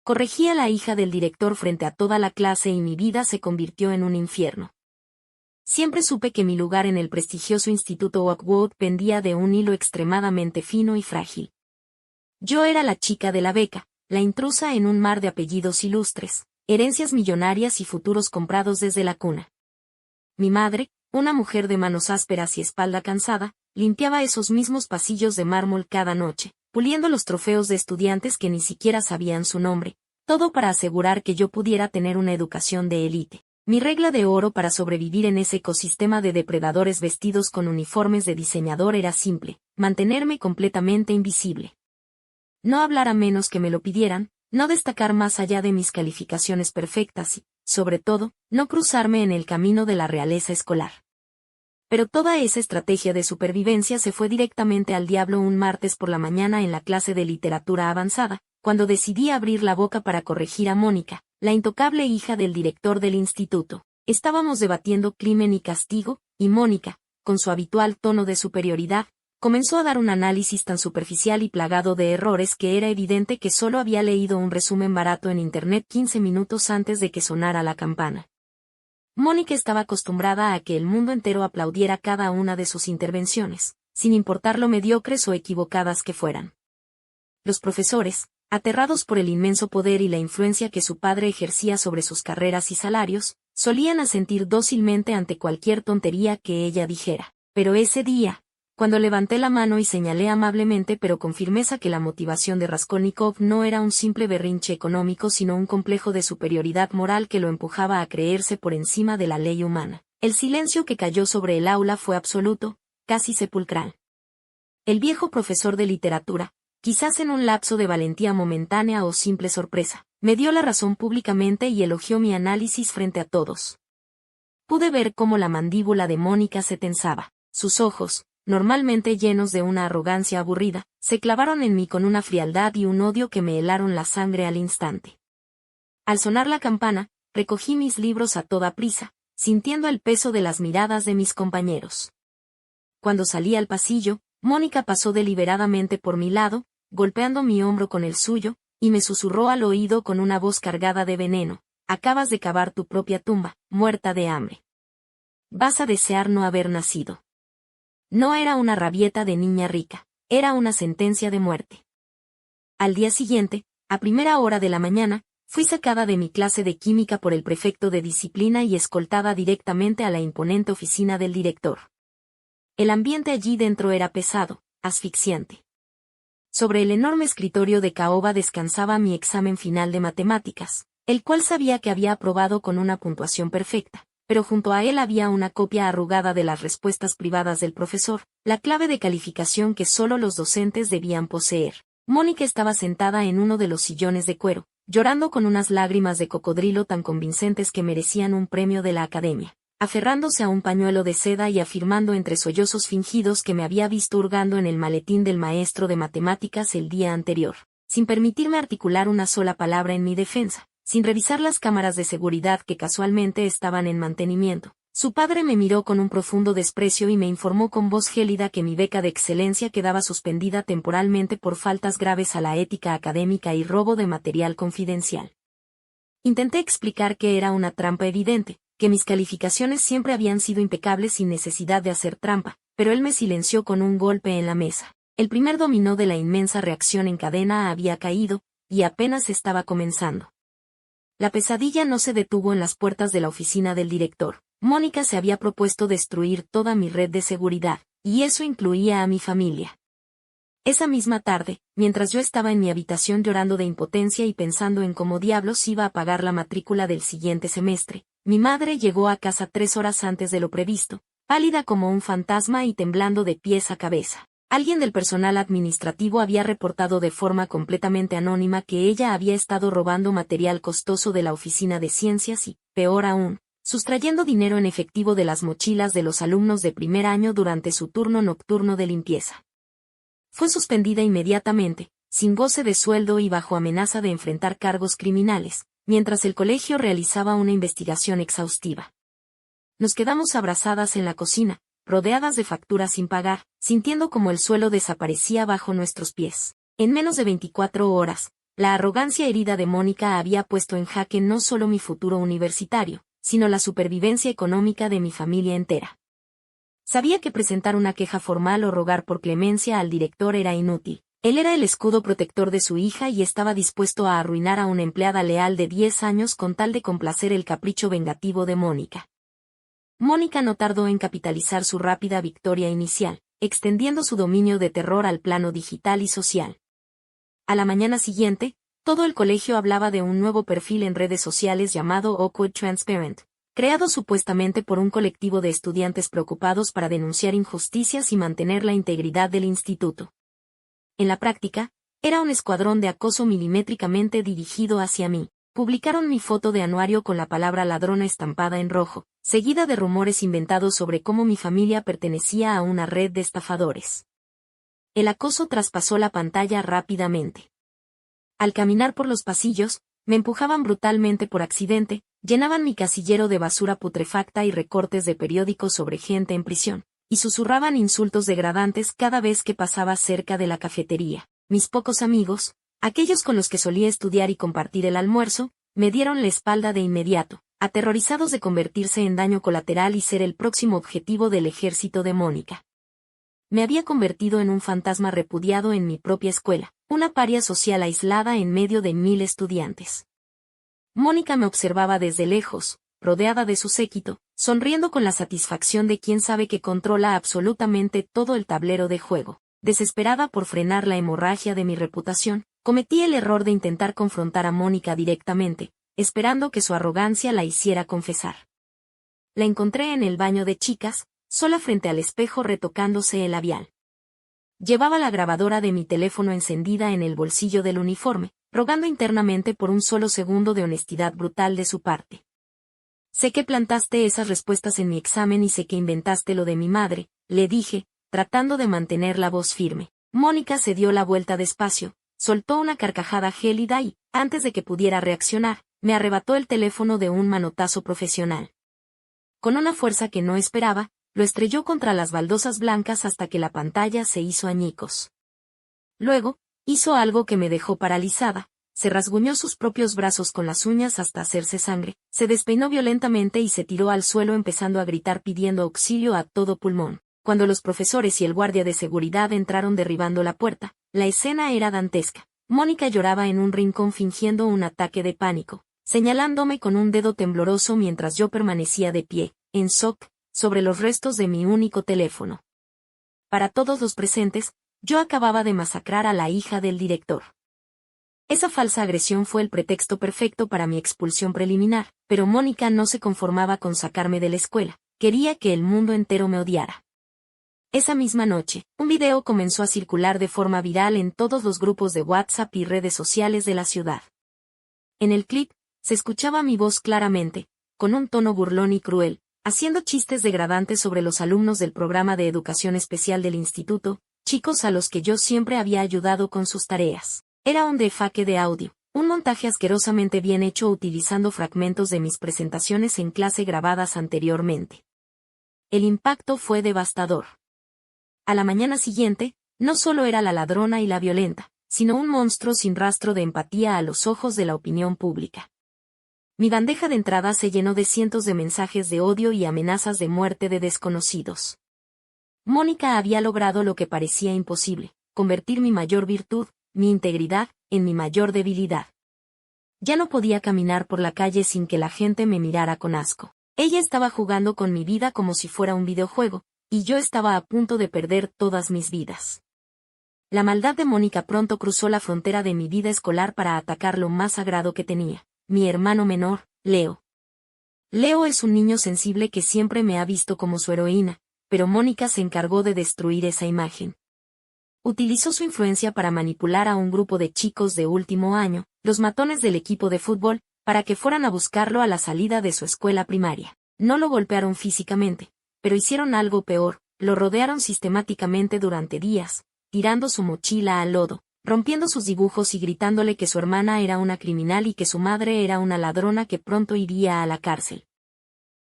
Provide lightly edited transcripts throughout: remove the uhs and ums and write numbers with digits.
Corregí a la hija del director frente a toda la clase y mi vida se convirtió en un infierno. Siempre supe que mi lugar en el prestigioso Instituto Oakwood pendía de un hilo extremadamente fino y frágil. Yo era la chica de la beca, la intrusa en un mar de apellidos ilustres, herencias millonarias y futuros comprados desde la cuna. Mi madre, una mujer de manos ásperas y espalda cansada, limpiaba esos mismos pasillos de mármol cada noche, puliendo los trofeos de estudiantes que ni siquiera sabían su nombre, todo para asegurar que yo pudiera tener una educación de élite. Mi regla de oro para sobrevivir en ese ecosistema de depredadores vestidos con uniformes de diseñador era simple: mantenerme completamente invisible. No hablar a menos que me lo pidieran, no destacar más allá de mis calificaciones perfectas y, sobre todo, no cruzarme en el camino de la realeza escolar. Pero toda esa estrategia de supervivencia se fue directamente al diablo un martes por la mañana en la clase de literatura avanzada, cuando decidí abrir la boca para corregir a Mónica, la intocable hija del director del instituto. Estábamos debatiendo Crimen y Castigo, y Mónica, con su habitual tono de superioridad, comenzó a dar un análisis tan superficial y plagado de errores que era evidente que solo había leído un resumen barato en internet 15 minutos antes de que sonara la campana. Mónica estaba acostumbrada a que el mundo entero aplaudiera cada una de sus intervenciones, sin importar lo mediocres o equivocadas que fueran. Los profesores, aterrados por el inmenso poder y la influencia que su padre ejercía sobre sus carreras y salarios, solían asentir dócilmente ante cualquier tontería que ella dijera. Pero ese día, cuando levanté la mano y señalé amablemente pero con firmeza que la motivación de Raskolnikov no era un simple berrinche económico sino un complejo de superioridad moral que lo empujaba a creerse por encima de la ley humana, el silencio que cayó sobre el aula fue absoluto, casi sepulcral. El viejo profesor de literatura, quizás en un lapso de valentía momentánea o simple sorpresa, me dio la razón públicamente y elogió mi análisis frente a todos. Pude ver cómo la mandíbula de Mónica se tensaba, sus ojos, normalmente llenos de una arrogancia aburrida, se clavaron en mí con una frialdad y un odio que me helaron la sangre al instante. Al sonar la campana, recogí mis libros a toda prisa, sintiendo el peso de las miradas de mis compañeros. Cuando salí al pasillo, Mónica pasó deliberadamente por mi lado, golpeando mi hombro con el suyo, y me susurró al oído con una voz cargada de veneno: acabas de cavar tu propia tumba, muerta de hambre. Vas a desear no haber nacido. No era una rabieta de niña rica, era una sentencia de muerte. Al día siguiente, a primera hora de la mañana, fui sacada de mi clase de química por el prefecto de disciplina y escoltada directamente a la imponente oficina del director. El ambiente allí dentro era pesado, asfixiante. Sobre el enorme escritorio de caoba descansaba mi examen final de matemáticas, el cual sabía que había aprobado con una puntuación perfecta. Pero junto a él había una copia arrugada de las respuestas privadas del profesor, la clave de calificación que solo los docentes debían poseer. Mónica estaba sentada en uno de los sillones de cuero, llorando con unas lágrimas de cocodrilo tan convincentes que merecían un premio de la academia, aferrándose a un pañuelo de seda y afirmando entre sollozos fingidos que me había visto hurgando en el maletín del maestro de matemáticas el día anterior, sin permitirme articular una sola palabra en mi defensa. Sin revisar las cámaras de seguridad que casualmente estaban en mantenimiento. Su padre me miró con un profundo desprecio y me informó con voz gélida que mi beca de excelencia quedaba suspendida temporalmente por faltas graves a la ética académica y robo de material confidencial. Intenté explicar que era una trampa evidente, que mis calificaciones siempre habían sido impecables sin necesidad de hacer trampa, pero él me silenció con un golpe en la mesa. El primer dominó de la inmensa reacción en cadena había caído, y apenas estaba comenzando. La pesadilla no se detuvo en las puertas de la oficina del director. Mónica se había propuesto destruir toda mi red de seguridad, y eso incluía a mi familia. Esa misma tarde, mientras yo estaba en mi habitación llorando de impotencia y pensando en cómo diablos iba a pagar la matrícula del siguiente semestre, mi madre llegó a casa 3 horas antes de lo previsto, pálida como un fantasma y temblando de pies a cabeza. Alguien del personal administrativo había reportado de forma completamente anónima que ella había estado robando material costoso de la oficina de ciencias y, peor aún, sustrayendo dinero en efectivo de las mochilas de los alumnos de primer año durante su turno nocturno de limpieza. Fue suspendida inmediatamente, sin goce de sueldo y bajo amenaza de enfrentar cargos criminales, mientras el colegio realizaba una investigación exhaustiva. Nos quedamos abrazadas en la cocina, rodeadas de facturas sin pagar, sintiendo como el suelo desaparecía bajo nuestros pies. En menos de 24 horas, La arrogancia herida de Mónica había puesto en jaque no solo mi futuro universitario, sino la supervivencia económica de mi familia entera. Sabía que presentar una queja formal o rogar por clemencia al director era inútil. Él era el escudo protector de su hija y estaba dispuesto a arruinar a una empleada leal de 10 años con tal de complacer el capricho vengativo de Mónica. Mónica no tardó en capitalizar su rápida victoria inicial, extendiendo su dominio de terror al plano digital y social. A la mañana siguiente, todo el colegio hablaba de un nuevo perfil en redes sociales llamado Awkward Transparent, creado supuestamente por un colectivo de estudiantes preocupados para denunciar injusticias y mantener la integridad del instituto. En la práctica, era un escuadrón de acoso milimétricamente dirigido hacia mí. Publicaron mi foto de anuario con la palabra ladrona estampada en rojo, seguida de rumores inventados sobre cómo mi familia pertenecía a una red de estafadores. El acoso traspasó la pantalla rápidamente. Al caminar por los pasillos, me empujaban brutalmente por accidente, llenaban mi casillero de basura putrefacta y recortes de periódicos sobre gente en prisión, y susurraban insultos degradantes cada vez que pasaba cerca de la cafetería. Mis pocos amigos, aquellos con los que solía estudiar y compartir el almuerzo, me dieron la espalda de inmediato, aterrorizados de convertirse en daño colateral y ser el próximo objetivo del ejército de Mónica. Me había convertido en un fantasma repudiado en mi propia escuela, una paria social aislada en medio de 1000 estudiantes. Mónica me observaba desde lejos, rodeada de su séquito, sonriendo con la satisfacción de quien sabe que controla absolutamente todo el tablero de juego. Desesperada por frenar la hemorragia de mi reputación, cometí el error de intentar confrontar a Mónica directamente, esperando que su arrogancia la hiciera confesar. La encontré en el baño de chicas, sola frente al espejo retocándose el labial. Llevaba la grabadora de mi teléfono encendida en el bolsillo del uniforme, rogando internamente por un solo segundo de honestidad brutal de su parte. Sé que plantaste esas respuestas en mi examen y sé que inventaste lo de mi madre, le dije, tratando de mantener la voz firme. Mónica se dio la vuelta despacio, soltó una carcajada gélida y, antes de que pudiera reaccionar, me arrebató el teléfono de un manotazo profesional. Con una fuerza que no esperaba, lo estrelló contra las baldosas blancas hasta que la pantalla se hizo añicos. Luego, hizo algo que me dejó paralizada. Se rasguñó sus propios brazos con las uñas hasta hacerse sangre, se despeinó violentamente y se tiró al suelo empezando a gritar pidiendo auxilio a todo pulmón. Cuando los profesores y el guardia de seguridad entraron derribando la puerta, la escena era dantesca. Mónica lloraba en un rincón fingiendo un ataque de pánico, señalándome con un dedo tembloroso mientras yo permanecía de pie, en shock, sobre los restos de mi único teléfono. Para todos los presentes, yo acababa de masacrar a la hija del director. Esa falsa agresión fue el pretexto perfecto para mi expulsión preliminar, pero Mónica no se conformaba con sacarme de la escuela, quería que el mundo entero me odiara. Esa misma noche, un video comenzó a circular de forma viral en todos los grupos de WhatsApp y redes sociales de la ciudad. En el clip, se escuchaba mi voz claramente, con un tono burlón y cruel, haciendo chistes degradantes sobre los alumnos del programa de educación especial del instituto, chicos a los que yo siempre había ayudado con sus tareas. Era un defaque de audio, un montaje asquerosamente bien hecho utilizando fragmentos de mis presentaciones en clase grabadas anteriormente. El impacto fue devastador. A la mañana siguiente, no solo era la ladrona y la violenta, sino un monstruo sin rastro de empatía a los ojos de la opinión pública. Mi bandeja de entrada se llenó de cientos de mensajes de odio y amenazas de muerte de desconocidos. Mónica había logrado lo que parecía imposible, convertir mi mayor virtud, mi integridad, en mi mayor debilidad. Ya no podía caminar por la calle sin que la gente me mirara con asco. Ella estaba jugando con mi vida como si fuera un videojuego, y yo estaba a punto de perder todas mis vidas. La maldad de Mónica pronto cruzó la frontera de mi vida escolar para atacar lo más sagrado que tenía, mi hermano menor, Leo. Leo es un niño sensible que siempre me ha visto como su heroína, pero Mónica se encargó de destruir esa imagen. Utilizó su influencia para manipular a un grupo de chicos de último año, los matones del equipo de fútbol, para que fueran a buscarlo a la salida de su escuela primaria. No lo golpearon físicamente, pero hicieron algo peor, lo rodearon sistemáticamente durante días, tirando su mochila al lodo, rompiendo sus dibujos y gritándole que su hermana era una criminal y que su madre era una ladrona que pronto iría a la cárcel.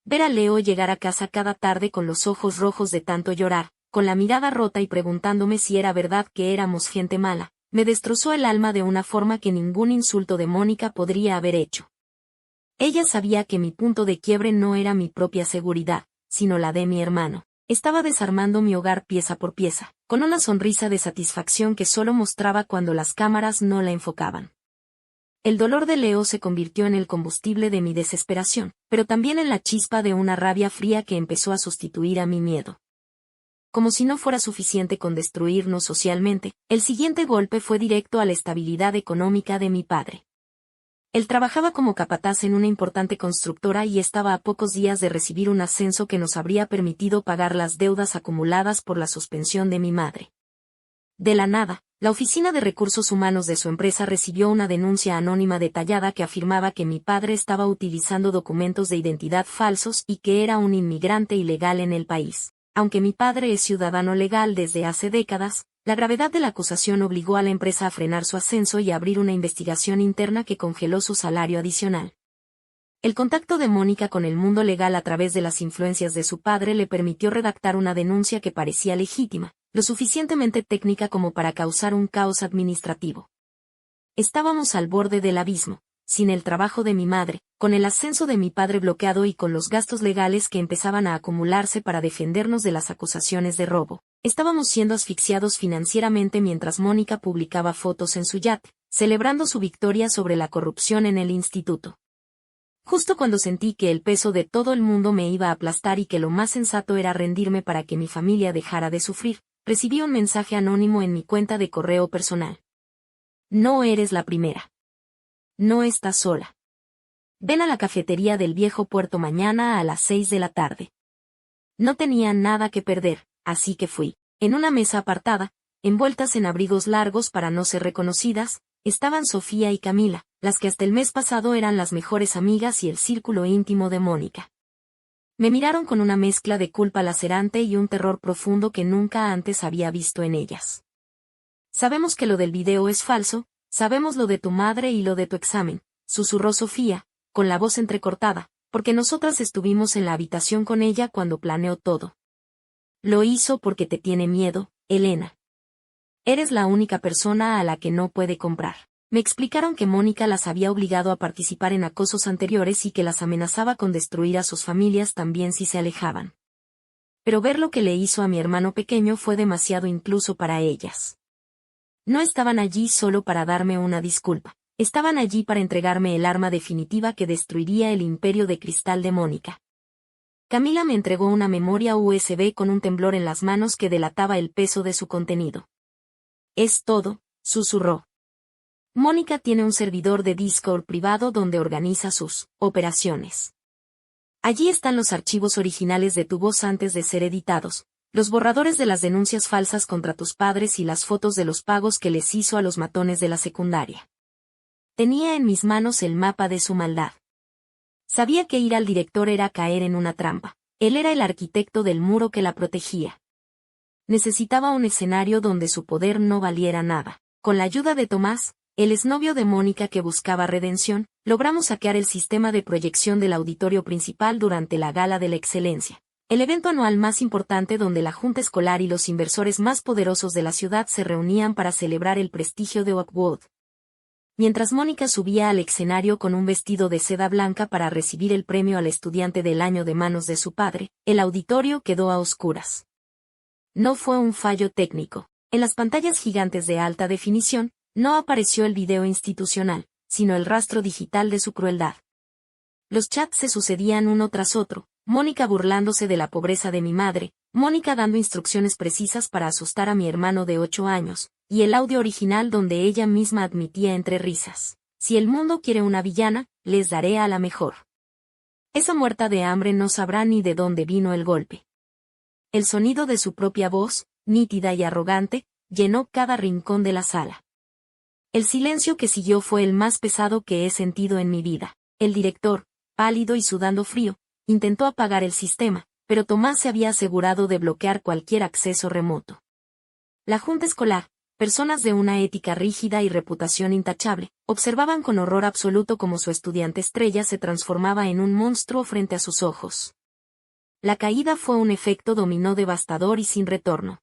Ver a Leo llegar a casa cada tarde con los ojos rojos de tanto llorar, con la mirada rota y preguntándome si era verdad que éramos gente mala, Me destrozó el alma de una forma que ningún insulto de Mónica podría haber hecho. Ella sabía que mi punto de quiebre no era mi propia seguridad, sino la de mi hermano. Estaba desarmando mi hogar pieza por pieza, con una sonrisa de satisfacción que solo mostraba cuando las cámaras no la enfocaban. El dolor de Leo se convirtió en el combustible de mi desesperación, pero también en la chispa de una rabia fría que empezó a sustituir a mi miedo. Como si no fuera suficiente con destruirnos socialmente, el siguiente golpe fue directo a la estabilidad económica de mi padre. Él trabajaba como capataz en una importante constructora y estaba a pocos días de recibir un ascenso que nos habría permitido pagar las deudas acumuladas por la suspensión de mi madre. De la nada, la Oficina de Recursos Humanos de su empresa recibió una denuncia anónima detallada que afirmaba que mi padre estaba utilizando documentos de identidad falsos y que era un inmigrante ilegal en el país. Aunque mi padre es ciudadano legal desde hace décadas, la gravedad de la acusación obligó a la empresa a frenar su ascenso y a abrir una investigación interna que congeló su salario adicional. El contacto de Mónica con el mundo legal a través de las influencias de su padre le permitió redactar una denuncia que parecía legítima, lo suficientemente técnica como para causar un caos administrativo. Estábamos al borde del abismo, sin el trabajo de mi madre, con el ascenso de mi padre bloqueado y con los gastos legales que empezaban a acumularse para defendernos de las acusaciones de robo. Estábamos siendo asfixiados financieramente mientras Mónica publicaba fotos en su yate, celebrando su victoria sobre la corrupción en el instituto. Justo cuando sentí que el peso de todo el mundo me iba a aplastar y que lo más sensato era rendirme para que mi familia dejara de sufrir, recibí un mensaje anónimo en mi cuenta de correo personal. No eres la primera. No estás sola. Ven a la cafetería del viejo puerto mañana a las 6 de la tarde. No tenía nada que perder, así que fui. En una mesa apartada, envueltas en abrigos largos para no ser reconocidas, estaban Sofía y Camila, las que hasta el mes pasado eran las mejores amigas y el círculo íntimo de Mónica. Me miraron con una mezcla de culpa lacerante y un terror profundo que nunca antes había visto en ellas. Sabemos que lo del video es falso, sabemos lo de tu madre y lo de tu examen, susurró Sofía, con la voz entrecortada, porque nosotras estuvimos en la habitación con ella cuando planeó todo. Lo hizo porque te tiene miedo, Elena. Eres la única persona a la que no puede comprar. Me explicaron que Mónica las había obligado a participar en acosos anteriores y que las amenazaba con destruir a sus familias también si se alejaban. Pero ver lo que le hizo a mi hermano pequeño fue demasiado incluso para ellas. No estaban allí solo para darme una disculpa, estaban allí para entregarme el arma definitiva que destruiría el imperio de cristal de Mónica. Camila me entregó una memoria USB con un temblor en las manos que delataba el peso de su contenido. Es todo, susurró. Mónica tiene un servidor de Discord privado donde organiza sus operaciones. Allí están los archivos originales de tu voz antes de ser editados, los borradores de las denuncias falsas contra tus padres y las fotos de los pagos que les hizo a los matones de la secundaria. Tenía en mis manos el mapa de su maldad. Sabía que ir al director era caer en una trampa. Él era el arquitecto del muro que la protegía. Necesitaba un escenario donde su poder no valiera nada. Con la ayuda de Tomás, el exnovio de Mónica que buscaba redención, logramos saquear el sistema de proyección del auditorio principal durante la Gala de la Excelencia, el evento anual más importante donde la junta escolar y los inversores más poderosos de la ciudad se reunían para celebrar el prestigio de Oakwood. Mientras Mónica subía al escenario con un vestido de seda blanca para recibir el premio al estudiante del año de manos de su padre, el auditorio quedó a oscuras. No fue un fallo técnico. En las pantallas gigantes de alta definición, no apareció el video institucional, sino el rastro digital de su crueldad. Los chats se sucedían uno tras otro, Mónica burlándose de la pobreza de mi madre, Mónica dando instrucciones precisas para asustar a mi hermano de 8 años, y el audio original donde ella misma admitía entre risas: si el mundo quiere una villana, les daré a la mejor. Esa muerta de hambre no sabrá ni de dónde vino el golpe. El sonido de su propia voz, nítida y arrogante, llenó cada rincón de la sala. El silencio que siguió fue el más pesado que he sentido en mi vida. El director, pálido y sudando frío, intentó apagar el sistema, pero Tomás se había asegurado de bloquear cualquier acceso remoto. La junta escolar, personas de una ética rígida y reputación intachable, observaban con horror absoluto cómo su estudiante estrella se transformaba en un monstruo frente a sus ojos. La caída fue un efecto dominó devastador y sin retorno.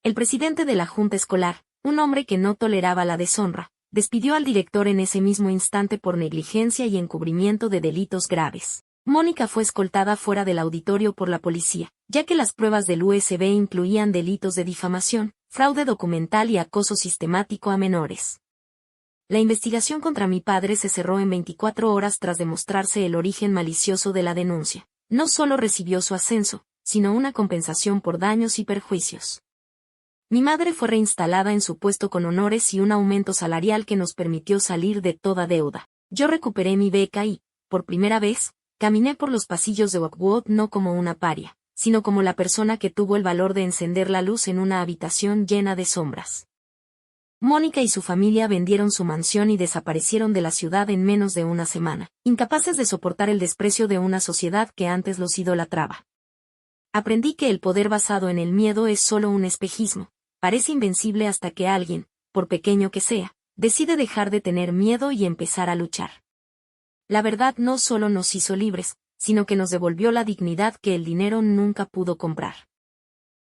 El presidente de la junta escolar, un hombre que no toleraba la deshonra, despidió al director en ese mismo instante por negligencia y encubrimiento de delitos graves. Mónica fue escoltada fuera del auditorio por la policía, ya que las pruebas del USB incluían delitos de difamación, fraude documental y acoso sistemático a menores. La investigación contra mi padre se cerró en 24 horas tras demostrarse el origen malicioso de la denuncia. No solo recibió su ascenso, sino una compensación por daños y perjuicios. Mi madre fue reinstalada en su puesto con honores y un aumento salarial que nos permitió salir de toda deuda. Yo recuperé mi beca y, por primera vez, caminé por los pasillos de Oakwood no como una paria, sino como la persona que tuvo el valor de encender la luz en una habitación llena de sombras. Mónica y su familia vendieron su mansión y desaparecieron de la ciudad en menos de una semana, incapaces de soportar el desprecio de una sociedad que antes los idolatraba. Aprendí que el poder basado en el miedo es solo un espejismo, parece invencible hasta que alguien, por pequeño que sea, decide dejar de tener miedo y empezar a luchar. La verdad no solo nos hizo libres, sino que nos devolvió la dignidad que el dinero nunca pudo comprar.